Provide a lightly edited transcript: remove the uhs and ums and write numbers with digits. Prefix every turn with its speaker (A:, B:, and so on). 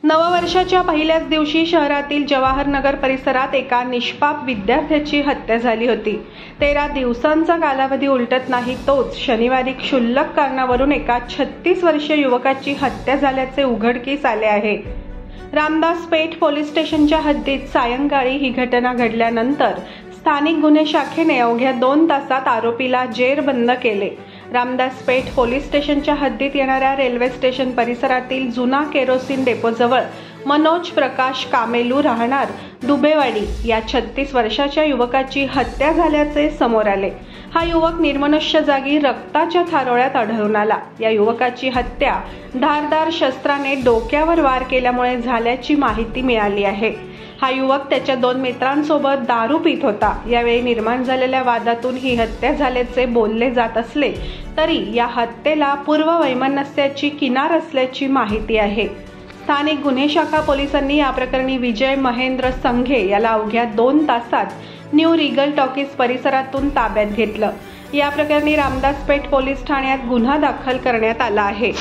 A: नववर्षाच्या पहिल्याच दिवशी शहरातील जवाहरनगर परिसरात एका निष्पाप विद्यार्थ्याची हत्या झाली होती। 13 दिवसांचा कालावधी उलटत नाही तोच शनिवारी क्षुल्लक कारणावरून एका 36 वर्षीय युवकाची हत्या झाल्याचे उघडकीस आले आहे। रामदास पेठ पोलीस स्टेशनच्या हद्दीत सायंकाळी ही घटना घडल्यानंतर स्थानिक गुन्हे शाखेने अवघ्या 2 तासात आरोपीला जेरबंद केले। रामदास पेठ पोलीस स्टेशनच्या हद्दीत येणाऱ्या रेल्वे स्टेशन परिसरातील जुना केरोसिन डेपोजवळ मनोज प्रकाश कामेलू राहणार दुबेवाडी या 36 वर्षाच्या युवकाची हत्या झाल्याचे समोर आले। हा युवक निर्मनुष्य जागी रक्ताच्या थारोळ्यात आढळून आला। या युवकाची हत्या धारदार शस्त्राने डोक्यावर वार केल्यामुळे झाल्याची माहिती मिळाली आहे। हा युवक त्याच्या 2 मित्रांसोबत दारू पित होता। यावेळी निर्माण झालेल्या वादातून ही हत्या झाल्याचे बोलले जात असले तरी या हत्येला पूर्व वैमनस्याची किनार असल्याची माहिती आहे। स्थानिक गुन्हे शाखा पोलिसांनी या प्रकरणी विजय महेंद्र संघे याला अवघ्या 2 तासात न्यू रिगल टॉकीज परिसरातून ताब्यात घेतलं। या प्रकरणी रामदास पेठ पोलीस ठाण्यात गुन्हा दाखल करण्यात आला आहे।